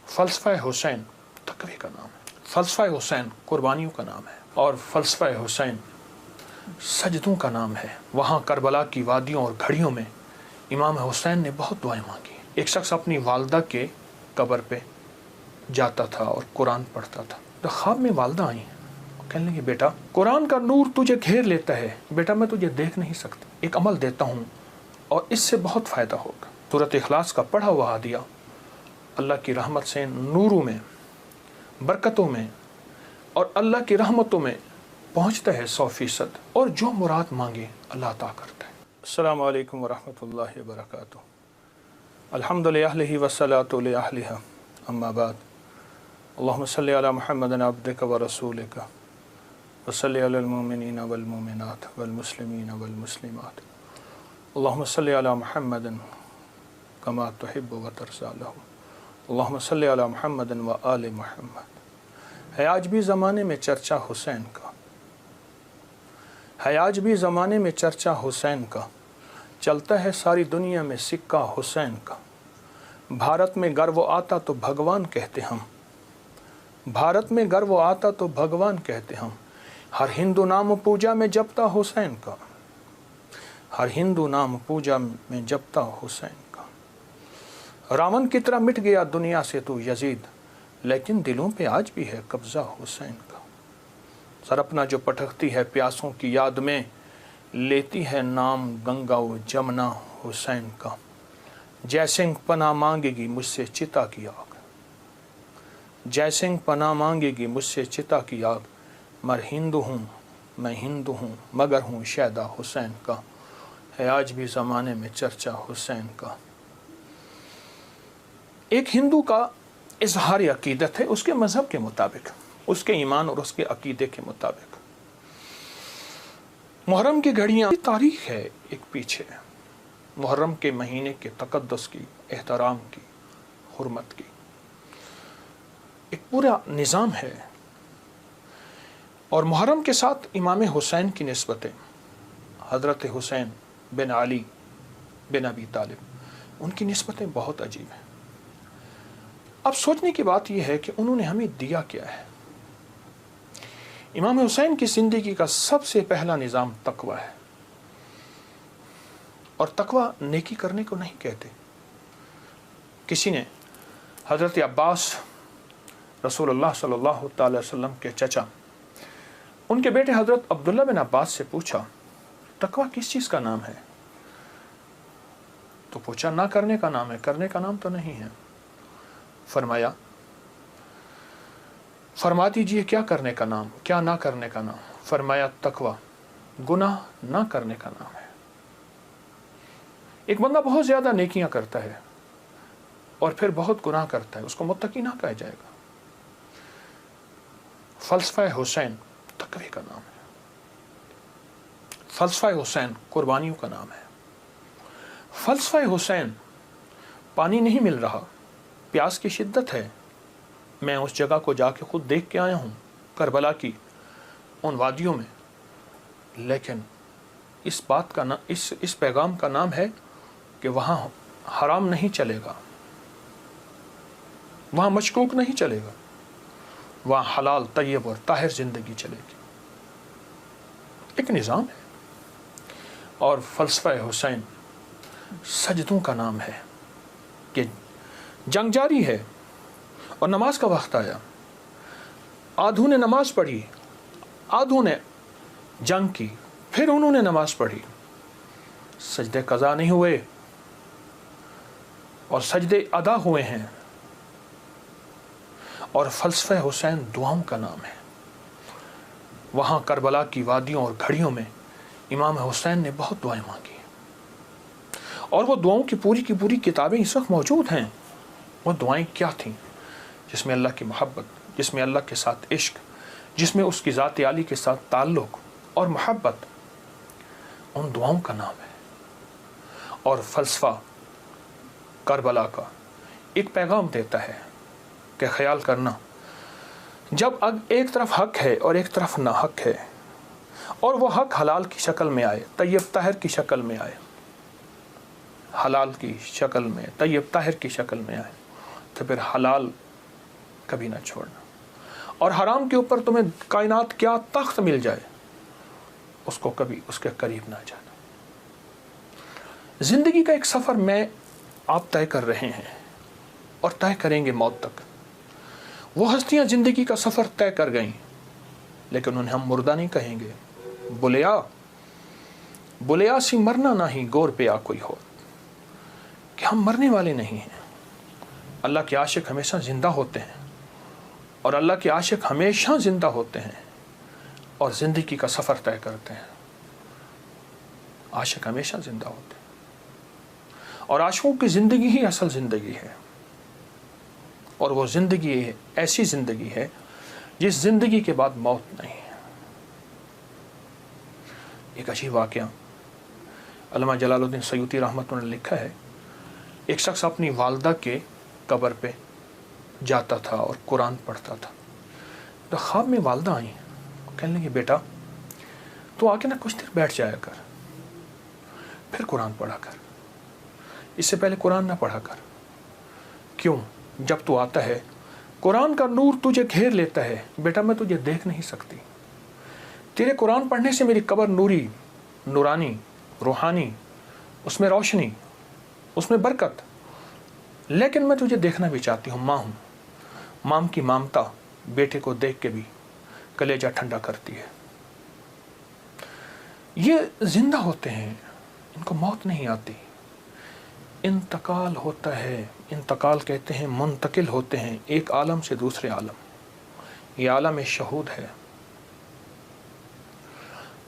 فلسفہ حسین تقوی کا نام ہے، فلسفہ حسین قربانیوں کا نام ہے، اور فلسفہ حسین سجدوں کا نام ہے۔ وہاں کربلا کی وادیوں اور گھڑیوں میں امام حسین نے بہت دعائیں مانگی۔ ایک شخص اپنی والدہ کے قبر پہ جاتا تھا اور قرآن پڑھتا تھا، تو خواب میں والدہ آئیں، کہنے لگی بیٹا قرآن کا نور تجھے گھیر لیتا ہے، بیٹا میں تجھے دیکھ نہیں سکتا، ایک عمل دیتا ہوں اور اس سے بہت فائدہ ہوگا۔ سورۃ اخلاص کا پڑھا ہوا ہدیہ اللہ کی رحمت سے نوروں میں، برکتوں میں اور اللہ کی رحمتوں میں پہنچتا ہے 100%، اور جو مراد مانگے اللہ عطا کرتا ہے۔ السلام علیکم ورحمۃ اللہ وبرکاتہ۔ الحمد للہ والصلاۃ لأہلہا، اما بعد، اللہم صلی علی محمد عبدک ورسولک وصلی علی المؤمنین والمؤمنات والمسلمین والمسلمات، اللہم صلی علی محمد کما تحب وترضی لہ، اللہم صلی علی محمد وآل محمد۔ ہے آج بھی زمانے میں چرچا حسین کا، ہے آج بھی زمانے میں چرچا حسین کا، چلتا ہے ساری دنیا میں سکہ حسین کا۔ بھارت میں گر وہ آتا تو بھگوان کہتے ہم، بھارت میں گر وہ آتا تو بھگوان کہتے ہم، ہر ہندو نام پوجا میں جپتا حسین کا، ہر ہندو نام پوجا میں جپتا حسین کا۔ راون کی طرح مٹ گیا دنیا سے تو یزید، لیکن دلوں پہ آج بھی ہے قبضہ حسین کا۔ سر اپنا جو پٹکتی ہے پیاسوں کی یاد میں، لیتی ہے نام گنگا و جمنا حسین کا۔ جے سنگھ پناہ مانگے گی مجھ سے چتا کی آگ، جے سنگھ پناہ مانگے گی مجھ سے چتا کی آگ، مر ہندو ہوں میں ہندو ہوں مگر ہوں شیدا حسین کا۔ ہے آج بھی زمانے میں چرچا حسین کا۔ ایک ہندو کا اظہار عقیدت ہے اس کے مذہب کے مطابق، اس کے ایمان اور اس کے عقیدے کے مطابق۔ محرم کی گھڑیاں تاریخ ہے ایک پیچھے، محرم کے مہینے کے تقدس کی، احترام کی، حرمت کی ایک پورا نظام ہے، اور محرم کے ساتھ امام حسین کی نسبتیں، حضرت حسین بن علی بن ابی طالب، ان کی نسبتیں بہت عجیب ہیں۔ اب سوچنے کی بات یہ ہے کہ انہوں نے ہمیں دیا کیا ہے۔ امام حسین کی زندگی کا سب سے پہلا نظام تقوی ہے، اور تقوی نیکی کرنے کو نہیں کہتے۔ کسی نے حضرت عباس رسول اللہ صلی اللہ تعالی وسلم کے چچا، ان کے بیٹے حضرت عبداللہ بن عباس سے پوچھا تقوی کس چیز کا نام ہے؟ تو پوچھا نہ کرنے کا نام ہے، کرنے کا نام تو نہیں ہے۔ فرما دیجئے کیا کرنے کا نام، کیا نہ کرنے کا نام؟ فرمایا تقوی گناہ نہ کرنے کا نام ہے۔ ایک بندہ بہت زیادہ نیکیاں کرتا ہے اور پھر بہت گناہ کرتا ہے، اس کو متقی نہ کہا جائے گا۔ فلسفہ حسین تقوی کا نام ہے، فلسفہ حسین قربانیوں کا نام ہے۔ فلسفہ حسین پانی نہیں مل رہا، پیاس کی شدت ہے، میں اس جگہ کو جا کے خود دیکھ کے آیا ہوں، کربلا کی ان وادیوں میں، لیکن اس بات کا اس پیغام کا نام ہے کہ وہاں حرام نہیں چلے گا، وہاں مشکوک نہیں چلے گا، وہاں حلال طیب اور طاہر زندگی چلے گی۔ ایک نظام ہے۔ اور فلسفہ حسین سجدوں کا نام ہے کہ جنگ جاری ہے اور نماز کا وقت آیا، آدھوں نے نماز پڑھی، آدھوں نے جنگ کی، پھر انہوں نے نماز پڑھی، سجدے قضا نہیں ہوئے اور سجدے ادا ہوئے ہیں۔ اور فلسفہ حسین دعاؤں کا نام ہے۔ وہاں کربلا کی وادیوں اور گھڑیوں میں امام حسین نے بہت دعائیں مانگی، اور وہ دعاؤں کی پوری کتابیں اس وقت موجود ہیں۔ وہ دعائیں کیا تھیں؟ جس میں اللہ کی محبت، جس میں اللہ کے ساتھ عشق، جس میں اس کی ذات عالی کے ساتھ تعلق اور محبت، ان دعاؤں کا نام ہے۔ اور فلسفہ کربلا کا ایک پیغام دیتا ہے کہ خیال کرنا، جب ایک طرف حق ہے اور ایک طرف نہ حق ہے، اور وہ حق حلال کی شکل میں آئے، طیب طاہر کی شکل میں آئے، حلال کی شکل میں، طیب طاہر کی شکل میں آئے، تو پھر حلال کبھی نہ چھوڑنا، اور حرام کے اوپر تمہیں کائنات کیا تخت مل جائے اس کو کبھی اس کے قریب نہ جانا۔ زندگی کا ایک سفر میں آپ طے کر رہے ہیں اور طے کریں گے موت تک۔ وہ ہستیاں زندگی کا سفر طے کر گئیں، لیکن انہیں ہم مردہ نہیں کہیں گے۔ بلیا سی مرنا نہیں گور پہ آ کوئی ہو، کہ ہم مرنے والے نہیں ہیں۔ اللہ کے عاشق ہمیشہ زندہ ہوتے ہیں، اور اللہ کے عاشق ہمیشہ زندہ ہوتے ہیں اور زندگی کا سفر طے کرتے ہیں۔ عاشق ہمیشہ زندہ ہوتے ہیں، اور عاشقوں کی زندگی ہی اصل زندگی ہے، اور وہ زندگی ایسی زندگی ہے جس زندگی کے بعد موت نہیں ہے۔ ایک عجیب واقعہ علامہ جلال الدین سیوطی رحمۃ اللہ نے لکھا ہے، ایک شخص اپنی والدہ کے قبر پہ جاتا تھا اور قرآن پڑھتا تھا۔ تو خواب میں والدہ آئیں، کہنے لگی بیٹا تو آ کے نا کچھ دیر بیٹھ جایا کر، پھر قرآن پڑھا کر، اس سے پہلے قرآن نہ پڑھا کر۔ کیوں؟ جب تو آتا ہے قرآن کا نور تجھے گھیر لیتا ہے، بیٹا میں تجھے دیکھ نہیں سکتی، تیرے قرآن پڑھنے سے میری قبر نوری، نورانی، روحانی، اس میں روشنی، اس میں برکت، لیکن میں تجھے دیکھنا بھی چاہتی ہوں، ماں ہوں۔ ماں کی مامتا بیٹے کو دیکھ کے بھی کلیجہ ٹھنڈا کرتی ہے۔ یہ زندہ ہوتے ہیں، ان کو موت نہیں آتی، انتقال ہوتا ہے۔ انتقال کہتے ہیں منتقل ہوتے ہیں ایک عالم سے دوسرے عالم۔ یہ عالم شہود ہے،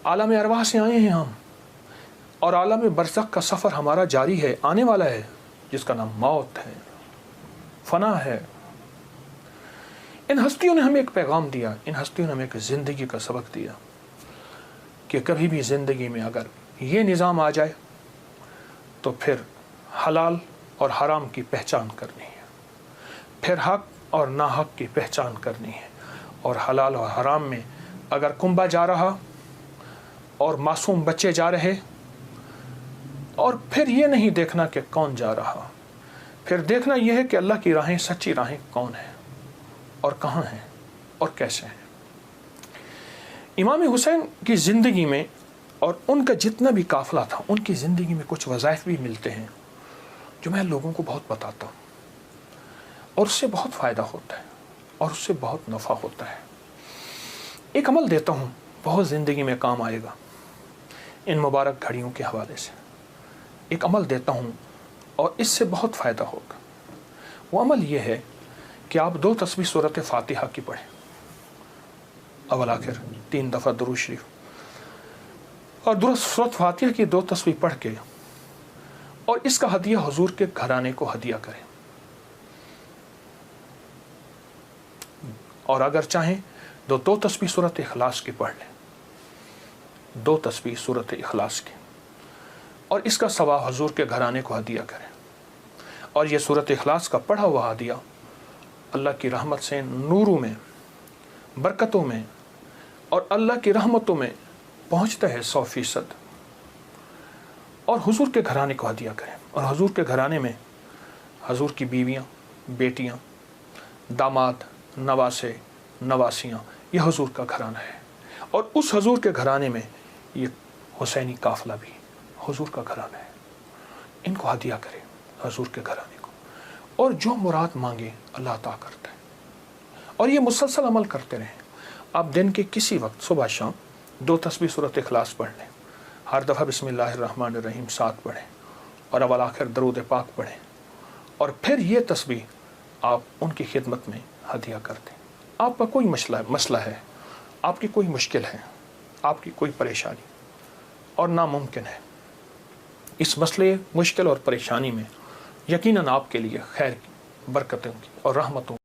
عالم ارواح سے آئے ہیں ہم، اور عالم برزخ کا سفر ہمارا جاری ہے، آنے والا ہے، جس کا نام موت ہے، فنا ہے۔ ان ہستیوں نے ہمیں ایک پیغام دیا، ان ہستیوں نے ہمیں ایک زندگی کا سبق دیا کہ کبھی بھی زندگی میں اگر یہ نظام آ جائے تو پھر حلال اور حرام کی پہچان کرنی ہے، پھر حق اور ناحق کی پہچان کرنی ہے، اور حلال اور حرام میں اگر کنبا جا رہا اور معصوم بچے جا رہے، اور پھر یہ نہیں دیکھنا کہ کون جا رہا، پھر دیکھنا یہ ہے کہ اللہ کی راہیں سچی راہیں کون ہیں اور کہاں ہیں اور کیسے ہیں۔ امام حسین کی زندگی میں اور ان کا جتنا بھی قافلہ تھا، ان کی زندگی میں کچھ وظائف بھی ملتے ہیں جو میں لوگوں کو بہت بتاتا ہوں، اور اس سے بہت فائدہ ہوتا ہے اور اس سے بہت نفع ہوتا ہے۔ ایک عمل دیتا ہوں، بہت زندگی میں کام آئے گا، ان مبارک گھڑیوں کے حوالے سے ایک عمل دیتا ہوں اور اس سے بہت فائدہ ہوگا۔ وہ عمل یہ ہے کہ آپ 2 تسبیح سورۃ فاتحہ کی پڑھیں، اول آخر 3 دفعہ درود شریف، اور سورۃ فاتحہ کی 2 تسبیح پڑھ کے اور اس کا ہدیہ حضور کے گھرانے کو ہدیہ کریں، اور اگر چاہیں تو 2 تسبیح سورۃ اخلاص کی پڑھ لیں، 2 تسبیح سورۃ اخلاص کی، اور اس کا ثواب حضور کے گھرانے کو ہدیہ کریں۔ اور یہ سورۃ اخلاص کا پڑھا ہوا ہدیہ اللہ کی رحمت سے نوروں میں، برکتوں میں اور اللہ کی رحمتوں میں پہنچتا ہے 100%۔ اور حضور کے گھرانے کو ہدیہ کریں، اور حضور کے گھرانے میں حضور کی بیویاں، بیٹیاں، داماد، نواسے، نواسیاں، یہ حضور کا گھرانہ ہے، اور اس حضور کے گھرانے میں یہ حسینی قافلہ بھی حضور کا گھرانہ ہے۔ ان کو ہدیہ کریں حضور کے گھرانے کو، اور جو مراد مانگے اللہ عطا کرتا ہے۔ اور یہ مسلسل عمل کرتے رہیں۔ آپ دن کے کسی وقت صبح شام 2 تسبیح سورۃ اخلاص پڑھ لیں، ہر دفعہ بسم اللہ الرحمن الرحیم 7 پڑھیں، اور اول آخر درود پاک پڑھیں، اور پھر یہ تسبیح آپ ان کی خدمت میں ہدیہ کر دیں۔ آپ کا کوئی مسئلہ ہے، آپ کی کوئی مشکل ہے، آپ کی کوئی پریشانی اور ناممکن ہے، اس مسئلے، مشکل اور پریشانی میں یقیناً آپ کے لیے خیر کی، برکتوں کی اور رحمتوں